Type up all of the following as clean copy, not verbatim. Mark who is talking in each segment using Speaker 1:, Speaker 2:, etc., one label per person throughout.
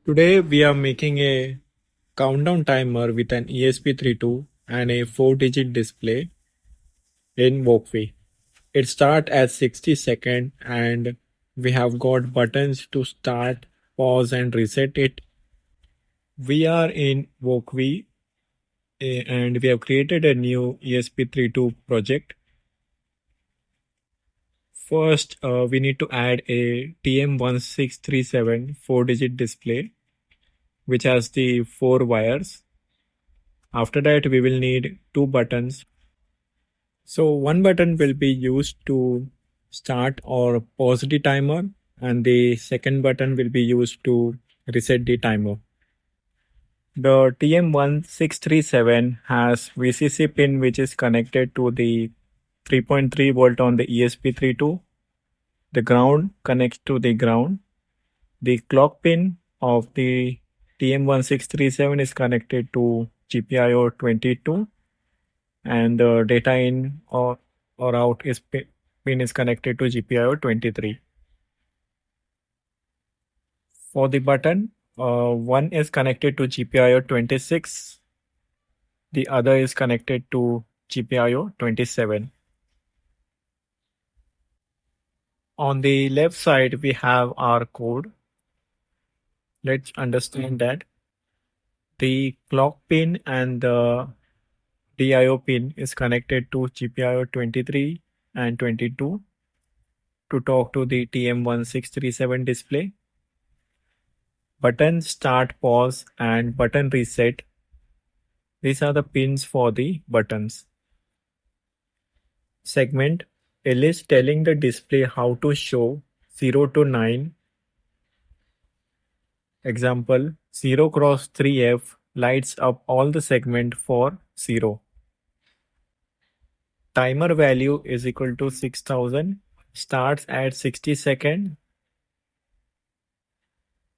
Speaker 1: Today we are making a countdown timer with an ESP32 and a 4-digit display in Walkway. It starts at 60 seconds and we have got buttons to start, pause and reset it. We are in Walkway and we have created a new ESP32 project. First, we need to add a TM1637 4-digit display which has the 4 wires. After that, we will need 2 buttons. So one button will be used to start or pause the timer, and the second button will be used to reset the timer. The TM1637 has VCC pin which is connected to the 3.3 volt on the ESP32. The ground connects to the ground. The clock pin of the TM1637 is connected to GPIO 22, and the data in or out pin is connected to GPIO 23. For the button, one is connected to GPIO 26, the other is connected to GPIO 27. On the left side, we have our code. Let's understand that. The clock pin and the DIO pin is connected to GPIO 23 and 22 to talk to the TM1637 display. Button start, pause and button reset. These are the pins for the buttons. Segment L is telling the display how to show 0 to 9. Example, 0 cross 3F lights up all the segment for 0. Timer value is equal to 6000, starts at 60 seconds,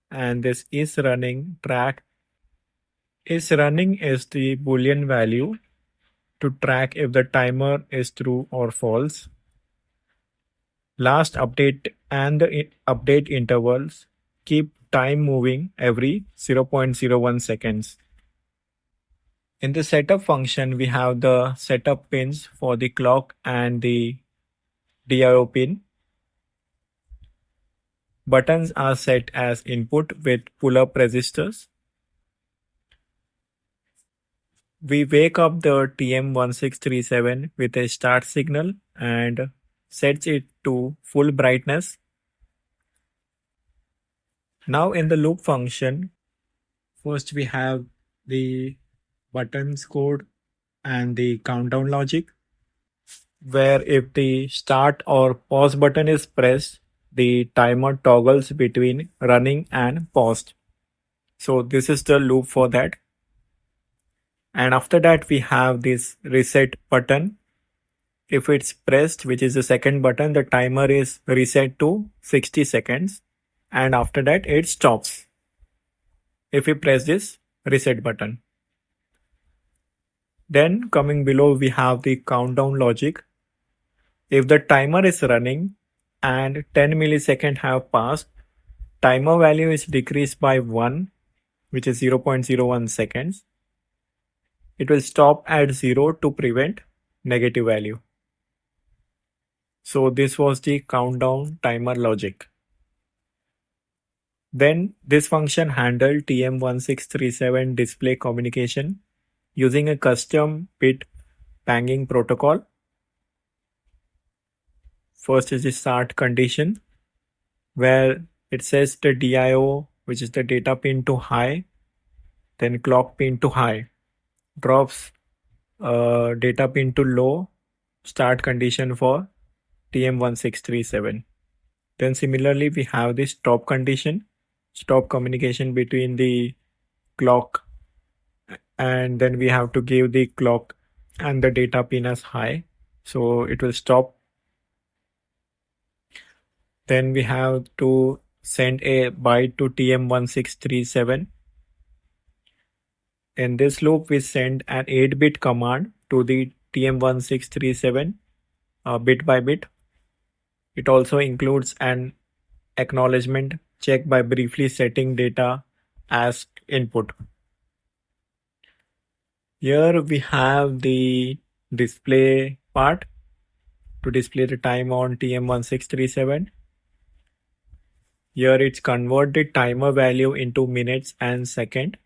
Speaker 1: and this is running track. Is running is the boolean value to track if the timer is true or false. Last update and the update intervals keep time moving every 0.01 seconds. In the setup function, we have the setup pins for the clock and the DIO pin. Buttons are set as input with pull-up resistors. We wake up the TM1637 with a start signal and sets it to full brightness. Now in the loop function, first we have the buttons code and the countdown logic, where if the start or pause button is pressed, the timer toggles between running and paused. So this is the loop for that. And after that we have this reset button. If it's pressed, which is the second button, the timer is reset to 60 seconds and after that it stops if we press this reset button. Then coming below we have the countdown logic. If the timer is running and 10 milliseconds have passed, timer value is decreased by 1, which is 0.01 seconds. It will stop at 0 to prevent negative value. So this was the countdown timer logic. Then this function handled TM1637 display communication using a custom bit banging protocol. First is the start condition, where it says the DIO, which is the data pin, to high, then clock pin to high, drops data pin to low, start condition for TM1637. Then similarly we have this stop condition, stop communication between the clock, and then we have to give the clock and the data pin as high, so it will stop. Then we have to send a byte to TM1637. In this loop, we send an 8-bit command to the TM1637 bit by bit. It also includes an acknowledgement check by briefly setting data as input. Here we have the display part to display the time on TM1637. Here it's convert the timer value into minutes and second,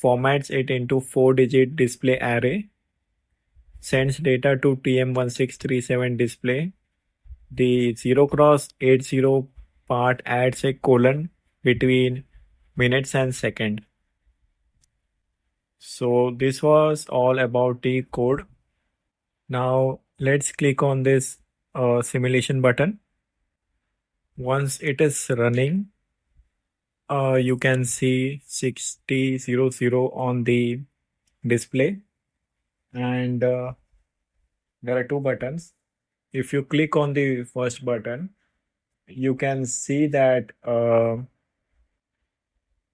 Speaker 1: formats it into 4-digit display array, sends data to TM1637 display. The 0x80 part adds a colon between minutes and second. So this was all about the code. Now let's click on this simulation button. Once it is running, you can see 6000 on the display, and there are two buttons. If you click on the first button, you can see that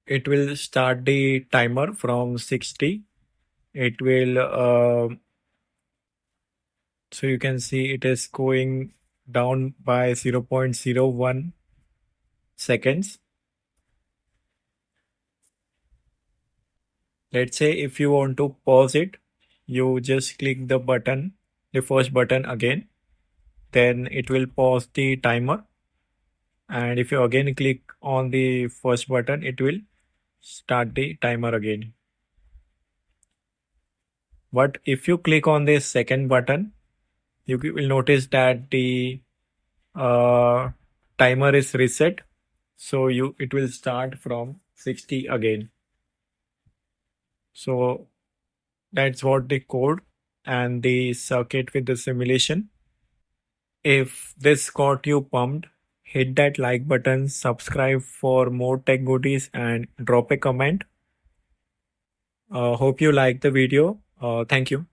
Speaker 1: it will start the timer from 60. It will so you can see it is going down by 0.01 seconds. Let's say if you want to pause it, you just click the button, the first button again, then it will pause the timer. And if you again click on the first button, it will start the timer again. But if you click on the second button, you will notice that the timer is reset. So it will start from 60 again. So that's what the code and the circuit with the simulation. If this got you pumped, hit that like button, subscribe for more tech goodies, and drop a comment. Hope you like the video. Thank you.